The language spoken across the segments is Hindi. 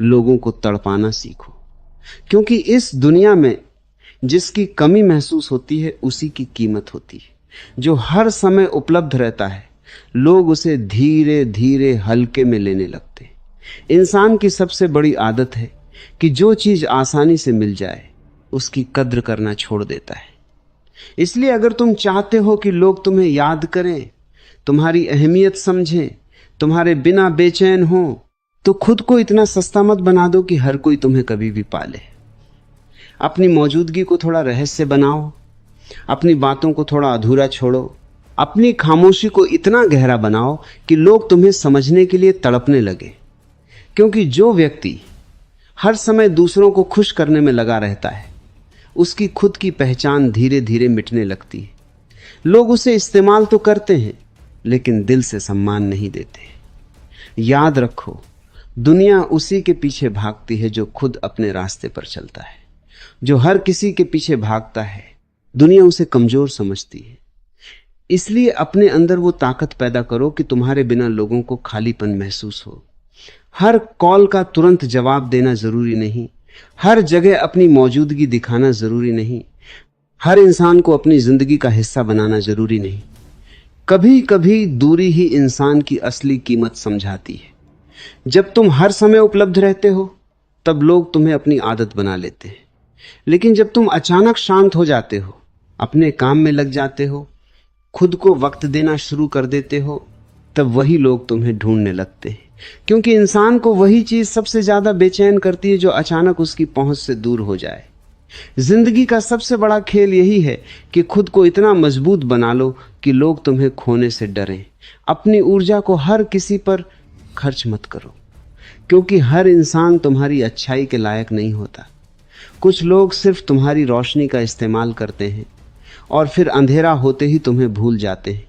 लोगों को तड़पाना सीखो। क्योंकि इस दुनिया में जिसकी कमी महसूस होती है उसी की कीमत होती है। जो हर समय उपलब्ध रहता है लोग उसे धीरे धीरे हल्के में लेने लगते हैं। इंसान की सबसे बड़ी आदत है कि जो चीज आसानी से मिल जाए उसकी कद्र करना छोड़ देता है। इसलिए अगर तुम चाहते हो कि लोग तुम्हें याद करें, तुम्हारी अहमियत समझें, तुम्हारे बिना बेचैन हो, तो खुद को इतना सस्ता मत बना दो कि हर कोई तुम्हें कभी भी पाले। अपनी मौजूदगी को थोड़ा रहस्य बनाओ, अपनी बातों को थोड़ा अधूरा छोड़ो, अपनी खामोशी को इतना गहरा बनाओ कि लोग तुम्हें समझने के लिए तड़पने लगे। क्योंकि जो व्यक्ति हर समय दूसरों को खुश करने में लगा रहता है उसकी खुद की पहचान धीरे धीरे मिटने लगती है। लोग उसे इस्तेमाल तो करते हैं लेकिन दिल से सम्मान नहीं देते। याद रखो, दुनिया उसी के पीछे भागती है जो खुद अपने रास्ते पर चलता है। जो हर किसी के पीछे भागता है दुनिया उसे कमजोर समझती है। इसलिए अपने अंदर वो ताकत पैदा करो कि तुम्हारे बिना लोगों को खालीपन महसूस हो। हर कॉल का तुरंत जवाब देना जरूरी नहीं, हर जगह अपनी मौजूदगी दिखाना जरूरी नहीं, हर इंसान को अपनी जिंदगी का हिस्सा बनाना जरूरी नहीं। कभी कभी दूरी ही इंसान की असली कीमत समझाती है। जब तुम हर समय उपलब्ध रहते हो तब लोग तुम्हें अपनी आदत बना लेते हैं, लेकिन जब तुम अचानक शांत हो जाते हो, अपने काम में लग जाते हो, खुद को वक्त देना शुरू कर देते हो, तब वही लोग तुम्हें ढूंढने लगते हैं। क्योंकि इंसान को वही चीज सबसे ज्यादा बेचैन करती है जो अचानक उसकी पहुंच से दूर हो जाए। जिंदगी का सबसे बड़ा खेल यही है कि खुद को इतना मजबूत बना लो कि लोग तुम्हें खोने से डरें। अपनी ऊर्जा को हर किसी पर खर्च मत करो, क्योंकि हर इंसान तुम्हारी अच्छाई के लायक नहीं होता। कुछ लोग सिर्फ तुम्हारी रोशनी का इस्तेमाल करते हैं और फिर अंधेरा होते ही तुम्हें भूल जाते हैं।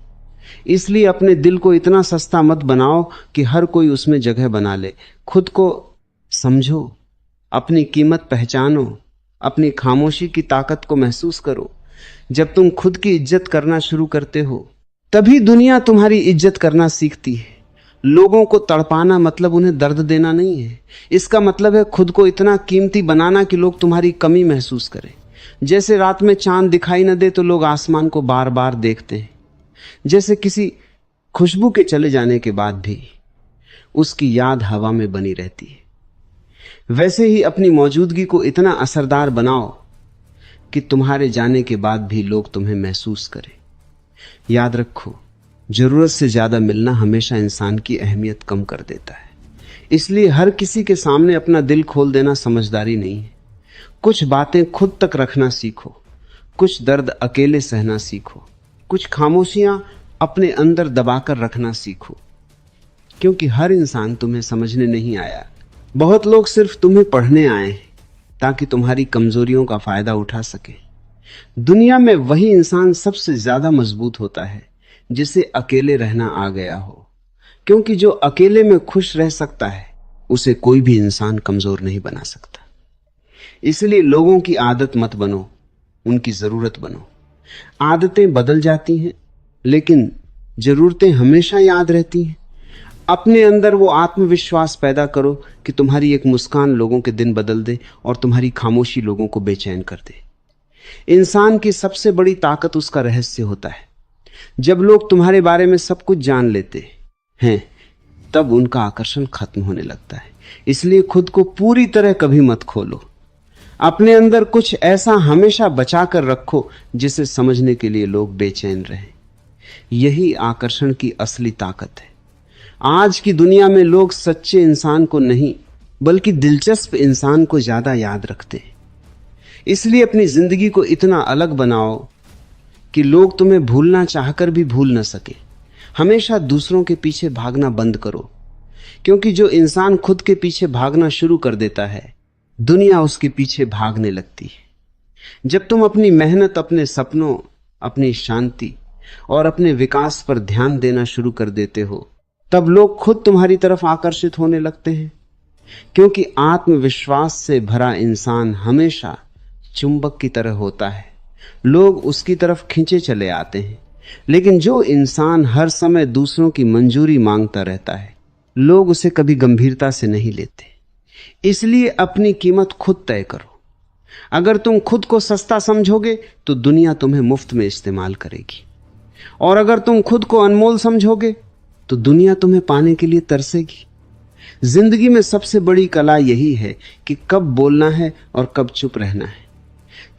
इसलिए अपने दिल को इतना सस्ता मत बनाओ कि हर कोई उसमें जगह बना ले। खुद को समझो, अपनी कीमत पहचानो, अपनी खामोशी की ताकत को महसूस करो। जब तुम खुद की इज्जत करना शुरू करते हो तभी दुनिया तुम्हारी इज्जत करना सीखती है। लोगों को तड़पाना मतलब उन्हें दर्द देना नहीं है। इसका मतलब है खुद को इतना कीमती बनाना कि लोग तुम्हारी कमी महसूस करें। जैसे रात में चांद दिखाई न दे तो लोग आसमान को बार बार देखते हैं। जैसे किसी खुशबू के चले जाने के बाद भी उसकी याद हवा में बनी रहती है, वैसे ही अपनी मौजूदगी को इतना असरदार बनाओ कि तुम्हारे जाने के बाद भी लोग तुम्हें महसूस करें। याद रखो, जरूरत से ज्यादा मिलना हमेशा इंसान की अहमियत कम कर देता है। इसलिए हर किसी के सामने अपना दिल खोल देना समझदारी नहीं है। कुछ बातें खुद तक रखना सीखो, कुछ दर्द अकेले सहना सीखो, कुछ खामोशियां अपने अंदर दबाकर रखना सीखो। क्योंकि हर इंसान तुम्हें समझने नहीं आया। बहुत लोग सिर्फ तुम्हें पढ़ने आए हैं ताकि तुम्हारी कमजोरियों का फायदा उठा सके। दुनिया में वही इंसान सबसे ज्यादा मजबूत होता है जिसे अकेले रहना आ गया हो। क्योंकि जो अकेले में खुश रह सकता है उसे कोई भी इंसान कमजोर नहीं बना सकता। इसलिए लोगों की आदत मत बनो, उनकी जरूरत बनो। आदतें बदल जाती हैं लेकिन जरूरतें हमेशा याद रहती हैं। अपने अंदर वो आत्मविश्वास पैदा करो कि तुम्हारी एक मुस्कान लोगों के दिन बदल दे और तुम्हारी खामोशी लोगों को बेचैन कर दे। इंसान की सबसे बड़ी ताकत उसका रहस्य होता है। जब लोग तुम्हारे बारे में सब कुछ जान लेते हैं तब उनका आकर्षण खत्म होने लगता है। इसलिए खुद को पूरी तरह कभी मत खोलो। अपने अंदर कुछ ऐसा हमेशा बचा कर रखो जिसे समझने के लिए लोग बेचैन रहें। यही आकर्षण की असली ताकत है। आज की दुनिया में लोग सच्चे इंसान को नहीं बल्कि दिलचस्प इंसान को ज्यादा याद रखते हैं। इसलिए अपनी जिंदगी को इतना अलग बनाओ कि लोग तुम्हें भूलना चाहकर भी भूल न सके। हमेशा दूसरों के पीछे भागना बंद करो, क्योंकि जो इंसान खुद के पीछे भागना शुरू कर देता है दुनिया उसके पीछे भागने लगती है। जब तुम अपनी मेहनत, अपने सपनों, अपनी शांति और अपने विकास पर ध्यान देना शुरू कर देते हो तब लोग खुद तुम्हारी तरफ आकर्षित होने लगते हैं। क्योंकि आत्मविश्वास से भरा इंसान हमेशा चुंबक की तरह होता है, लोग उसकी तरफ खींचे चले आते हैं। लेकिन जो इंसान हर समय दूसरों की मंजूरी मांगता रहता है लोग उसे कभी गंभीरता से नहीं लेते। इसलिए अपनी कीमत खुद तय करो। अगर तुम खुद को सस्ता समझोगे तो दुनिया तुम्हें मुफ्त में इस्तेमाल करेगी, और अगर तुम खुद को अनमोल समझोगे तो दुनिया तुम्हें पाने के लिए तरसेगी। जिंदगी में सबसे बड़ी कला यही है कि कब बोलना है और कब चुप रहना है,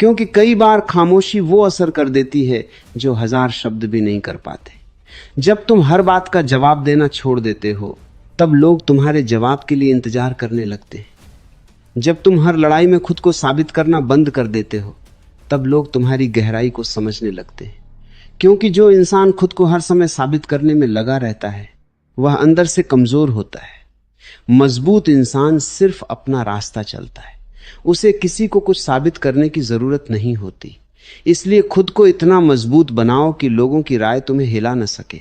क्योंकि कई बार खामोशी वो असर कर देती है जो 1000 शब्द भी नहीं कर पाते। जब तुम हर बात का जवाब देना छोड़ देते हो तब लोग तुम्हारे जवाब के लिए इंतजार करने लगते हैं। जब तुम हर लड़ाई में खुद को साबित करना बंद कर देते हो तब लोग तुम्हारी गहराई को समझने लगते हैं, क्योंकि जो इंसान खुद को हर समय साबित करने में लगा रहता है वह अंदर से कमजोर होता है। मजबूत इंसान सिर्फ अपना रास्ता चलता है, उसे किसी को कुछ साबित करने की जरूरत नहीं होती। इसलिए खुद को इतना मजबूत बनाओ कि लोगों की राय तुम्हें हिला न सके।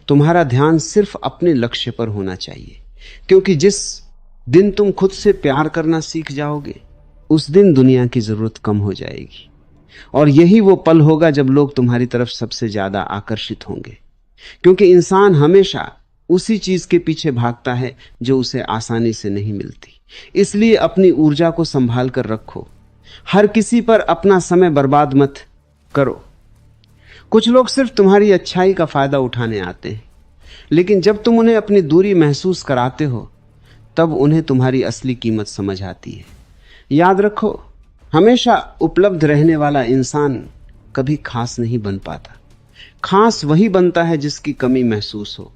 तुम्हारा ध्यान सिर्फ अपने लक्ष्य पर होना चाहिए, क्योंकि जिस दिन तुम खुद से प्यार करना सीख जाओगे उस दिन दुनिया की जरूरत कम हो जाएगी, और यही वो पल होगा जब लोग तुम्हारी तरफ सबसे ज्यादा आकर्षित होंगे, क्योंकि इंसान हमेशा उसी चीज के पीछे भागता है जो उसे आसानी से नहीं मिलती। इसलिए अपनी ऊर्जा को संभाल कर रखो, हर किसी पर अपना समय बर्बाद मत करो। कुछ लोग सिर्फ तुम्हारी अच्छाई का फायदा उठाने आते हैं, लेकिन जब तुम उन्हें अपनी दूरी महसूस कराते हो तब उन्हें तुम्हारी असली कीमत समझ आती है। याद रखो, हमेशा उपलब्ध रहने वाला इंसान कभी खास नहीं बन पाता। खास वही बनता है जिसकी कमी महसूस हो।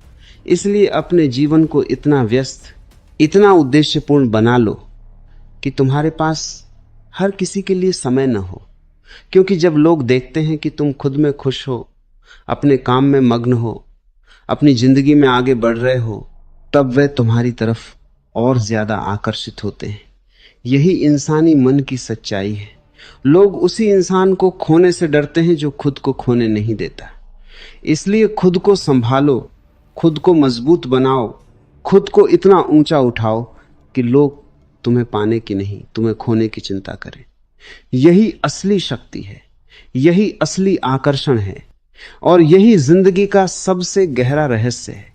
इसलिए अपने जीवन को इतना व्यस्त, इतना उद्देश्यपूर्ण बना लो कि तुम्हारे पास हर किसी के लिए समय न हो, क्योंकि जब लोग देखते हैं कि तुम खुद में खुश हो, अपने काम में मग्न हो, अपनी जिंदगी में आगे बढ़ रहे हो, तब वे तुम्हारी तरफ और ज्यादा आकर्षित होते हैं। यही इंसानी मन की सच्चाई है। लोग उसी इंसान को खोने से डरते हैं जो खुद को खोने नहीं देता। इसलिए खुद को संभालो, खुद को मजबूत बनाओ, खुद को इतना ऊंचा उठाओ कि लोग तुम्हें पाने की नहीं, तुम्हें खोने की चिंता करें। यही असली शक्ति है, यही असली आकर्षण है, और यही जिंदगी का सबसे गहरा रहस्य है।